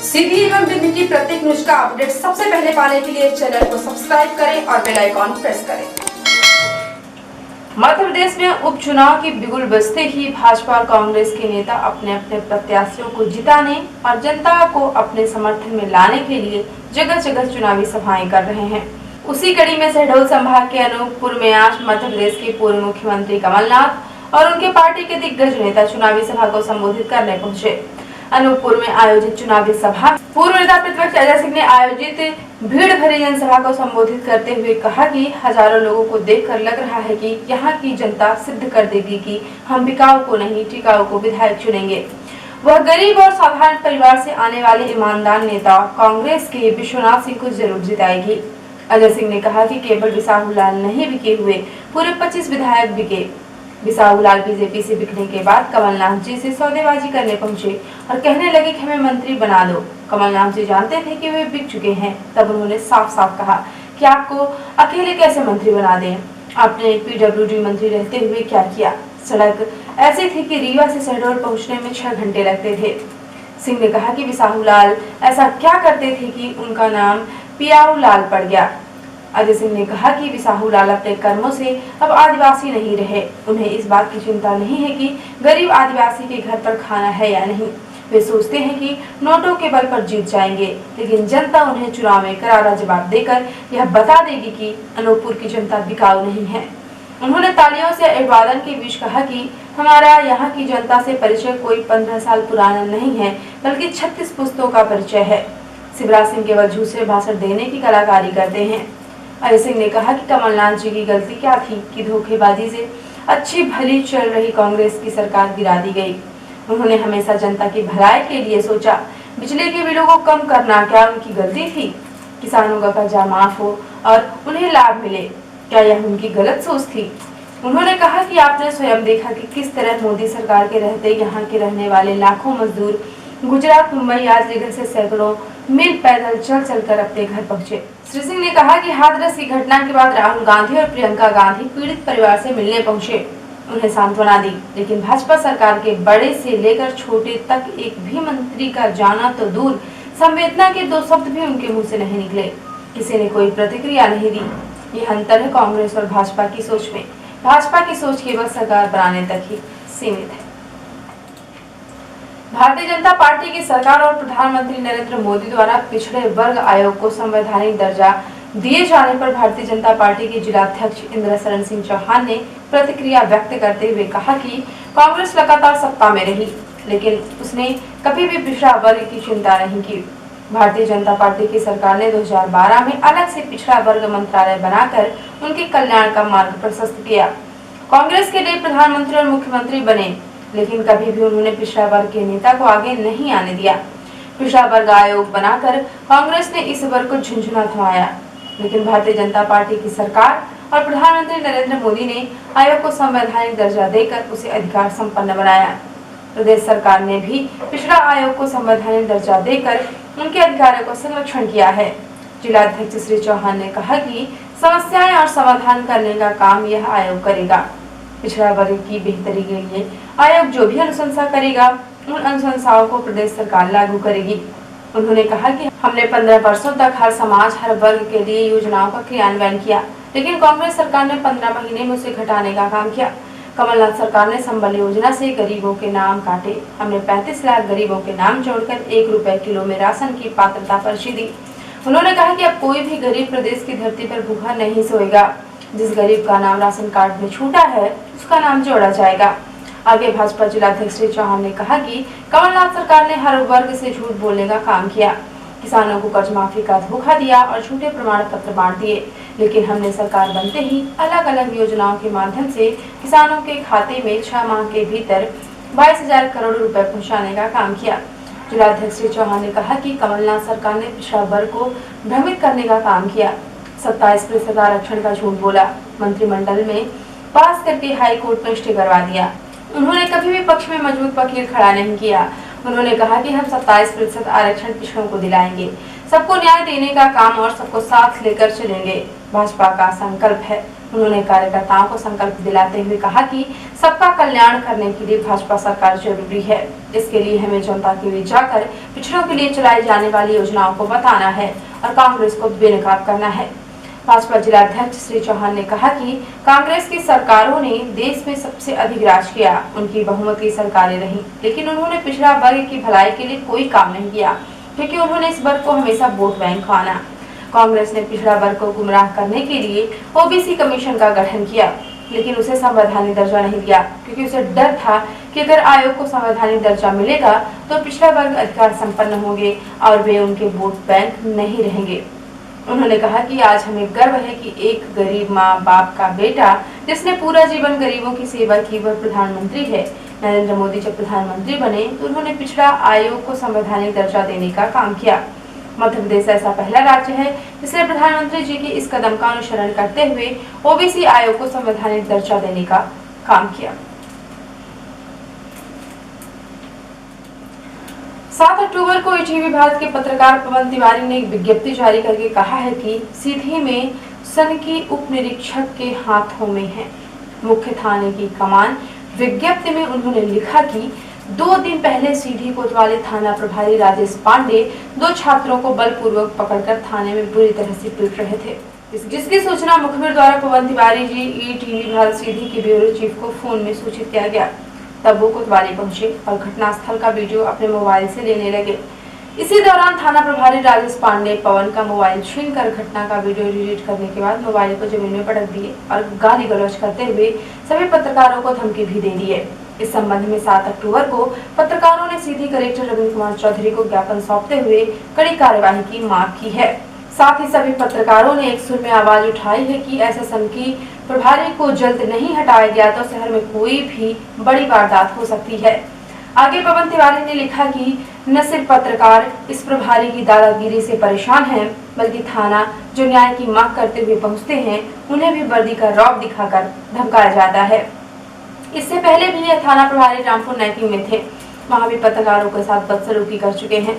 सीधी एवं डिग्री की प्रत्येक न्यूज का अपडेट सबसे पहले पाने के लिए चैनल को सब्सक्राइब करें और बेल आइकॉन प्रेस करें। मध्य प्रदेश में उपचुनाव की बिगुल बजते ही भाजपा और कांग्रेस के नेता अपने अपने प्रत्याशियों को जिताने और जनता को अपने समर्थन में लाने के लिए जगह जगह चुनावी सभाएं कर रहे हैं। उसी कड़ी में शहडोल संभाग के अनूपपुर में आज मध्य प्रदेश के पूर्व मुख्यमंत्री कमलनाथ और उनके पार्टी के दिग्गज नेता चुनावी सभा को संबोधित करने पहुंचे। अनूपपुर में आयोजित चुनावी सभा पूर्व नेता प्रतिपक्ष अजय सिंह ने आयोजित भीड़ भरी जनसभा को संबोधित करते हुए कहा कि हजारों लोगों को देखकर लग रहा है कि यहाँ की जनता सिद्ध कर देगी कि हम बिकाऊ को नहीं टिकाऊ को विधायक चुनेंगे। वह गरीब और साधारण परिवार से आने वाले ईमानदार नेता कांग्रेस के विश्वनाथ सिंह को जरूर जिताएगी। अजय सिंह ने कहा कि केवल बिसाहुलाल नहीं बिके हुए पूरे 25 विधायक बिके। बिसाहुलाल बीजेपी से बिकने के बाद कमलनाथ जी से सौदेबाजी करने पहुंचे और कहने लगे कि हमें मंत्री बना दो। कमलनाथ जी जानते थे कि वे बिक चुके हैं, तब उन्होंने साफ साफ कहा कि आपको अकेले कैसे मंत्री बना दें। आपने पीडब्ल्यूडी मंत्री रहते हुए क्या किया। सड़क ऐसी थी कि रीवा से शहडोल पहुंचने में 6 घंटे लगते थे। सिंह ने कहा कि बिसाहुलाल ऐसा क्या करते थे कि उनका नाम पियाऊ लाल पड़ गया। अजय सिंह ने कहा कि बिसाहुलाल अपने कर्मों से अब आदिवासी नहीं रहे। उन्हें इस बात की चिंता नहीं है कि गरीब आदिवासी के घर पर खाना है या नहीं। वे सोचते हैं कि नोटों के बल पर जीत जाएंगे, लेकिन जनता उन्हें चुनाव में करारा जवाब देकर यह बता देगी कि अनूपपुर की जनता बिकाऊ नहीं है। उन्होंने तालियों से अभिवादन के बीच कहा कि हमारा यहाँ की जनता से परिचय कोई 15 साल पुराना नहीं है, बल्कि 36 पुस्तों का परिचय है। शिवराज सिंह केवल झूठे भाषण देने की कलाकारी करते हैं। अजय सिंह ने कहा कि कमलनाथ जी की गलती क्या थी कि धोखेबाजी से अच्छी भली चल रही कांग्रेस की सरकार गिरा दी गई। उन्होंने हमेशा जनता की भलाई के लिए सोचा। बिजली के बिलों को कम करना क्या उनकी गलती थी? किसानों का कर्जा माफ हो और उन्हें लाभ मिले, क्या यह उनकी गलत सोच थी? उन्होंने कहा कि आपने स्वयं देखा कि किस तरह मोदी सरकार के रहते यहाँ के रहने वाले लाखों मजदूर गुजरात मुंबई यात्रीगृह से सैकड़ों मील पैदल चल चलकर अपने घर पहुंचे। श्री सिंह ने कहा कि हाथरस की घटना के बाद राहुल गांधी और प्रियंका गांधी पीड़ित परिवार से मिलने पहुंचे, उन्हें सांत्वना दी, लेकिन भाजपा सरकार के बड़े से लेकर छोटे तक एक भी मंत्री का जाना तो दूर, संवेदना के 2 शब्द भी उनके मुंह से नहीं निकले। किसी ने कोई प्रतिक्रिया नहीं दी। यह अंतर है कांग्रेस और भाजपा की सोच में। भाजपा की सोच केवल सरकार बनाने तक ही सीमित है। भारतीय जनता पार्टी की सरकार और प्रधानमंत्री नरेंद्र मोदी द्वारा पिछड़े वर्ग आयोग को संवैधानिक दर्जा दिए जाने पर भारतीय जनता पार्टी के जिलाध्यक्ष इंद्रशरण सिंह चौहान ने प्रतिक्रिया व्यक्त करते हुए कहा कि कांग्रेस लगातार सत्ता में रही, लेकिन उसने कभी भी पिछड़ा वर्ग की चिंता नहीं की। भारतीय जनता पार्टी की सरकार ने 2012 में अलग से पिछड़ा वर्ग मंत्रालय बनाकर उनके कल्याण का मार्ग प्रशस्त किया। कांग्रेस के लिए प्रधानमंत्री और मुख्यमंत्री बने, लेकिन कभी भी उन्होंने पिछड़ा वर्ग के नेता को आगे नहीं आने दिया। पिछड़ा वर्ग आयोग बनाकर कांग्रेस ने इस वर्ग को झुंझुना थमाया, लेकिन भारतीय जनता पार्टी की सरकार और प्रधानमंत्री नरेंद्र मोदी ने आयोग को संवैधानिक दर्जा देकर उसे अधिकार संपन्न बनाया। प्रदेश सरकार ने भी पिछड़ा आयोग को संवैधानिक दर्जा देकर उनके अधिकारों को संरक्षण किया है। जिलाध्यक्ष श्री चौहान ने कहा कि समस्याएं और समाधान करने का काम यह आयोग करेगा। पिछड़ा वर्ग की बेहतरी के लिए आयोग जो भी अनुशंसा करेगा, उन अनुशंसाओं को प्रदेश सरकार लागू करेगी। उन्होंने कहा कि हमने 15 वर्षों तक हर समाज हर वर्ग के लिए योजनाओं का क्रियान्वयन किया, लेकिन कांग्रेस सरकार ने 15 महीने में उसे घटाने का काम किया। कमलनाथ सरकार ने संबल योजना से गरीबों के नाम काटे। हमने 35 लाख गरीबों के नाम जोड़कर 1 रुपए किलो में राशन की पात्रता पर्ची दी। उन्होंने कहा कि अब कोई भी गरीब प्रदेश की धरती पर भूखा नहीं सोएगा। जिस गरीब का नाम राशन कार्ड में छूटा है, उसका नाम जोड़ा जाएगा। आगे भाजपा जिलाध्यक्ष श्री चौहान ने कहा कि कमलनाथ सरकार ने हर वर्ग से झूठ बोलने का काम किया। किसानों को कर्ज माफी का धोखा दिया और झूठे प्रमाण पत्र बांट दिए, लेकिन हमने सरकार बनते ही अलग अलग योजनाओं के माध्यम से किसानों के खाते में 6 माह के भीतर 22,000 करोड़ रुपए पहुँचाने का काम किया। जिलाध्यक्ष श्री चौहान ने कहा कि कमलनाथ सरकार ने पिछड़ा वर्ग को भ्रमित करने का काम किया। 27% आरक्षण का झूठ बोला, मंत्रिमंडल में पास करके हाई कोर्ट में स्टे करवा दिया। उन्होंने कभी भी पक्ष में मजबूत वकील खड़ा नहीं किया। उन्होंने कहा कि हम 27% आरक्षण पिछड़ों को दिलाएंगे, सबको न्याय देने का काम और सबको साथ लेकर चलेंगे। भाजपा का संकल्प है। उन्होंने कार्यकर्ताओं को संकल्प दिलाते हुए कहा कि सबका कल्याण करने के लिए भाजपा सरकार जरूरी है। इसके लिए हमें जनता के बीच जाकर पिछड़ों के लिए चलाई जाने वाली योजनाओं को बताना है और कांग्रेस को बेनकाब करना है। भाजपा जिलाध्यक्ष श्री चौहान ने कहा कि कांग्रेस की सरकारों ने देश में सबसे अधिक राज किया, उनकी बहुमत की सरकारें रहीं, लेकिन उन्होंने पिछड़ा वर्ग की भलाई के लिए कोई काम नहीं किया, क्योंकि उन्होंने इस वर्ग को हमेशा वोट बैंक माना। कांग्रेस ने पिछड़ा वर्ग को गुमराह करने के लिए ओबीसी कमीशन का गठन किया, लेकिन उसे संवैधानिक दर्जा नहीं दिया, क्योंकि उसे डर था कि अगर आयोग को संवैधानिक दर्जा मिलेगा तो पिछड़ा वर्ग अधिकार संपन्न होंगे और वे उनके वोट बैंक नहीं रहेंगे। उन्होंने कहा कि आज हमें गर्व है कि एक गरीब माँ बाप का बेटा जिसने पूरा जीवन गरीबों की सेवा की वह प्रधानमंत्री है। नरेंद्र मोदी जब प्रधानमंत्री बने तो उन्होंने पिछड़ा आयोग को संवैधानिक दर्जा देने का काम किया। मध्य प्रदेश ऐसा पहला राज्य है जिसने प्रधानमंत्री जी के इस कदम का अनुसरण करते हुए ओबीसी आयोग को संवैधानिक दर्जा देने का काम किया। 7 अक्टूबर को ईटीवी भारत के पत्रकार पवन तिवारी ने एक विज्ञप्ति जारी करके कहा है कि सीधी में सनकी उप निरीक्षक के हाथों में है मुख्य थाने की कमान। विज्ञप्ति में उन्होंने लिखा कि 2 दिन पहले सीधी कोतवाली थाना प्रभारी राजेश पांडे 2 छात्रों को बलपूर्वक पकड़कर थाने में बुरी तरह से पीट रहे थे, जिसकी सूचना मुखबिर द्वारा पवन तिवारी जी ईटीवी भारत सीधी के ब्यूरो चीफ को फोन में सूचित किया गया। तब वो कोतवाली पहुंचे और घटनास्थल का वीडियो अपने मोबाइल से लेने लगे। इसी दौरान थाना प्रभारी राजेश पांडे पवन का मोबाइल छीनकर घटना का वीडियो डिलीट करने के बाद मोबाइल को जमीन में पटक दिए और गाली गलौज करते हुए सभी पत्रकारों को धमकी भी दे दी है। इस संबंध में 7 अक्टूबर को पत्रकारों ने सीधी कलेक्टर रविंद्र कुमार चौधरी को ज्ञापन सौंपते हुए कड़ी कार्यवाही की मांग की है। साथ ही सभी पत्रकारों ने एक सुर में आवाज उठाई है कि ऐसे सनकी प्रभारी को जल्द नहीं हटाया गया तो शहर में कोई भी बड़ी वारदात हो सकती है। आगे पवन तिवारी ने लिखा कि न सिर्फ पत्रकार इस प्रभारी की दादागिरी से परेशान हैं, बल्कि थाना जो न्याय की मांग करते हुए पहुंचते हैं उन्हें भी वर्दी का रौब दिखाकर धमकाया जाता है। इससे पहले भी यह थाना प्रभारी रामपुर नैकी में थे, वहां भी पत्रकारों के साथ बदसलूकी कर चुके हैं।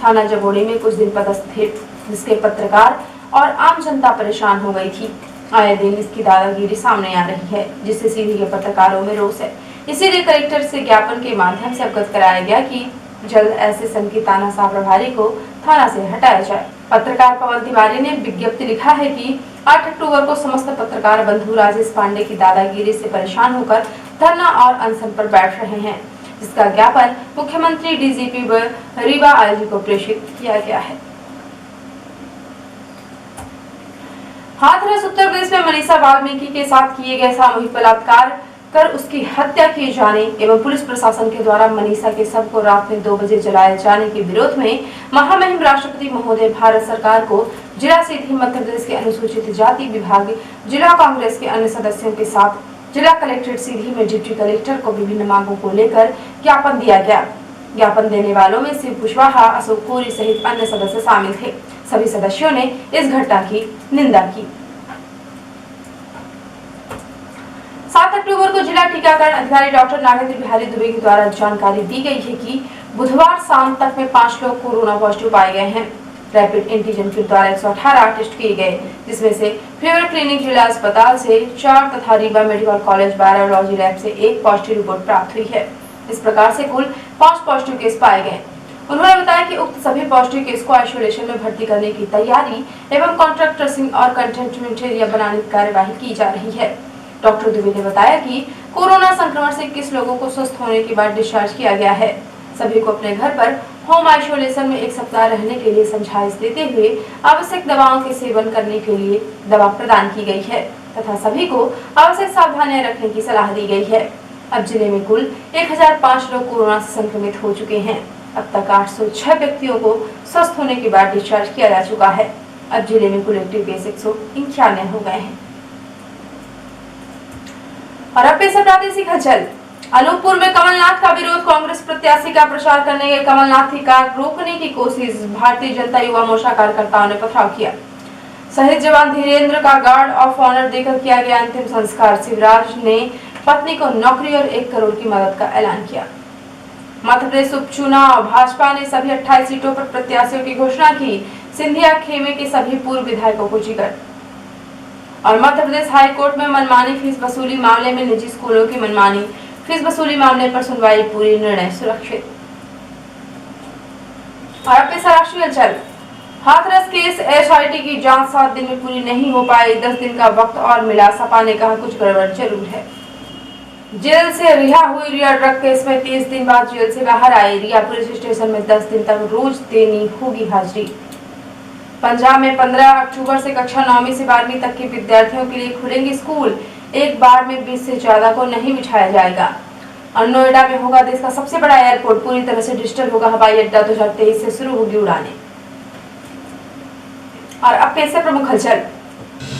थाना जबोड़ी में कुछ दिन पदस्थ थे, जिसके पत्रकार और आम जनता परेशान हो गई थी। आए दिन इसकी दादागिरी सामने आ रही है, जिससे सीधी के पत्रकारों में रोष है। इसीलिए कलेक्टर से ज्ञापन के माध्यम से अवगत कराया गया कि जल्द ऐसे सनकी तानाशाह प्रभारी को थाना से हटाया जाए। पत्रकार पवन तिवारी ने विज्ञप्ति लिखा है कि 8 अक्टूबर को समस्त पत्रकार बंधु राजेश पांडे की दादागिरी से परेशान होकर धरना और अनशन पर बैठ रहे हैं, जिसका ज्ञापन मुख्यमंत्री, डीजीपी व रीवा आईजी को प्रेषित किया गया है। हाथरस उत्तर प्रदेश में मनीषा वाल्मीकि के साथ किए गए सामूहिक बलात्कार कर उसकी हत्या किए जाने एवं पुलिस प्रशासन के द्वारा मनीषा के शव को रात में 2 बजे जलाए जाने के विरोध में महामहिम राष्ट्रपति महोदय भारत सरकार को जिला सीधी मध्य प्रदेश के अनुसूचित जाति विभाग, जिला कांग्रेस के अन्य सदस्यों के साथ जिला कलेक्ट्रेट सीधी में डिप्टी कलेक्टर को विभिन्न मांगों को लेकर ज्ञापन दिया गया। ज्ञापन देने वालों में शिव कुशवाहा, अशोक पुरी सहित अन्य सदस्य शामिल थे। सभी सदस्यों ने इस घटना की निंदा की। 7 अक्टूबर को जिला टीकाकरण अधिकारी डॉक्टर नागेंद्र बिहारी दुबे के द्वारा जानकारी दी गई है कि बुधवार शाम तक में 5 लोग कोरोना पॉजिटिव पाए गए हैं। रैपिड एंटीजन किट द्वारा 118 टेस्ट किए गए, जिसमें से फीवर क्लिनिक जिला अस्पताल से 4 तथा Rewa medical college virology lab से 1 पॉजिटिव रिपोर्ट प्राप्त हुई है। इस प्रकार से कुल 5 पॉजिटिव केस पाए गए। उन्होंने बताया कि उक्त सभी पॉजिटिव केस को आइसोलेशन में भर्ती करने की तैयारी एवं कॉन्ट्रैक्ट ट्रेसिंग और कंटेनमेंट एरिया बनाने की कार्यवाही की जा रही है। डॉक्टर दुबे ने बताया कि कोरोना संक्रमण से 21 लोगों को स्वस्थ होने के बाद डिस्चार्ज किया गया है। सभी को अपने घर पर होम आइसोलेशन में 1 सप्ताह रहने के लिए समझाइश देते हुए आवश्यक दवाओं के सेवन करने के लिए दवा प्रदान की गई है तथा सभी को आवश्यक सावधानियां रखने की सलाह दी गई है। अब जिले में कुल 1005 लोग कोरोना से संक्रमित हो चुके हैं। अब तक 806 व्यक्तियों को स्वस्थ होने के बाद डिस्चार्ज किया जा चुका है। अब जिले में कुल एक्टिव केस 191 हो गए हैं। और अब पेश है प्रादेशिक हलचल। अनूपपुर में कमलनाथ का विरोध, कांग्रेस प्रत्याशी का प्रचार करने गए कमलनाथ की कार रोकने की कोशिश, भारतीय जनता युवा मोर्चा कार्यकर्ताओं ने पथराव किया। शहीद जवान धीरेन्द्र का गार्ड ऑफ ऑनर देकर किया गया अंतिम संस्कार। शिवराज ने पत्नी को नौकरी और 1 करोड़ की मदद का ऐलान किया। मध्य प्रदेश उपचुनाव, भाजपा ने सभी 28 सीटों पर प्रत्याशियों की घोषणा की। सिंधिया खेमे के सभी पूर्व विधायकों को टिकट और मध्य प्रदेश हाई कोर्ट में मनमानी फीस वसूली मामले में निजी स्कूलों की मनमानी फीस वसूली मामले पर सुनवाई पूरी, निर्णय सुरक्षित। और अब राष्ट्रीय हलचल। हाथरस केस एसआईटी की जांच 7 दिन में पूरी नहीं हो पाई, 10 दिन का वक्त और मिला। सपा ने कहा कुछ गड़बड़ जरूर है। जेल से रिहा हुई रिया ड्रग केस में 30 दिन बाद जेल से बाहर आई रिया। पुलिस स्टेशन में 10 दिन तक रोज देनी होगी हाजिरी। पंजाब में 15 अक्टूबर से कक्षा 9वीं से 12वीं तक के विद्यार्थियों के लिए खुलेंगे स्कूल। एक बार में 20 से ज्यादा को नहीं बिठाया जाएगा। और नोएडा में होगा देश का सबसे बड़ा एयरपोर्ट, पूरी तरह से डिजिटल होगा हवाई अड्डा। 2023 से शुरू होगी उड़ानें। और अब पेश है प्रमुख हलचल।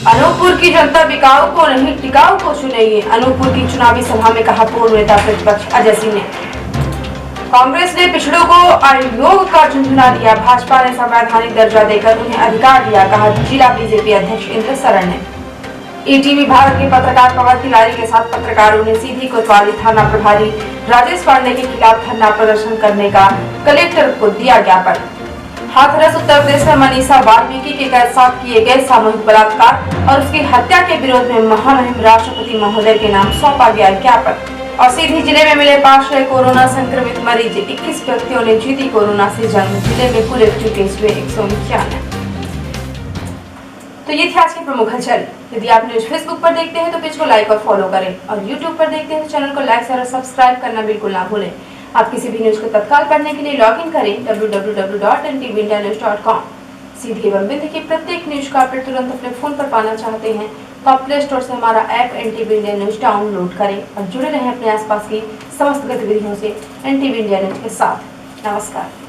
अनूपपुर की जनता बिकाऊ को नहीं टिकाऊ को चुनेगी, अनूपपुर की चुनावी सभा में कहा पूर्व नेता प्रतिपक्ष अजय सिंह ने। कांग्रेस ने पिछड़ों को आयोग का झुंझुना दिया, भाजपा ने संवैधानिक दर्जा देकर उन्हें अधिकार दिया, कहा जिला बीजेपी अध्यक्ष इंद्र शरण ने। ईटीवी भारत के पत्रकार पवन तिवारी के साथ पत्रकारों ने सीधी कोतवाली थाना प्रभारी राजेश पांडे के खिलाफ धरना प्रदर्शन करने का कलेक्टर को दिया ज्ञापन। हाथरस उत्तर प्रदेश में मनीषा वाल्मीकि के साथ किए गए सामूहिक बलात्कार और उसकी हत्या के विरोध में महामहिम राष्ट्रपति महोदय के नाम सौंपा गया ज्ञापन। और सीधी जिले में मिले 5 नए कोरोना संक्रमित मरीज, 21 व्यक्तियों ने जीती कोरोना से जंग। जिले में कुल एक्टिव केस हुए 191। तो ये थे आज के प्रमुख हलचल। यदि आप न्यूज फेसबुक पर देखते हैं तो पेज को लाइक और फॉलो करें, और यूट्यूब पर देखते हैं तो चैनल को लाइक शेयर और सब्सक्राइब करना बिल्कुल ना भूलें। आप किसी भी न्यूज को तत्काल पढ़ने के लिए लॉग इन करें www.ntvindianews.com। सीधी एवं बिंद की प्रत्येक न्यूज का अपडेट तुरंत अपने फोन पर पाना चाहते हैं तो आप प्ले स्टोर से हमारा app NTV India news download करें और जुड़े रहें अपने आसपास की समस्त गतिविधियों से NTV इंडिया न्यूज के साथ। नमस्कार।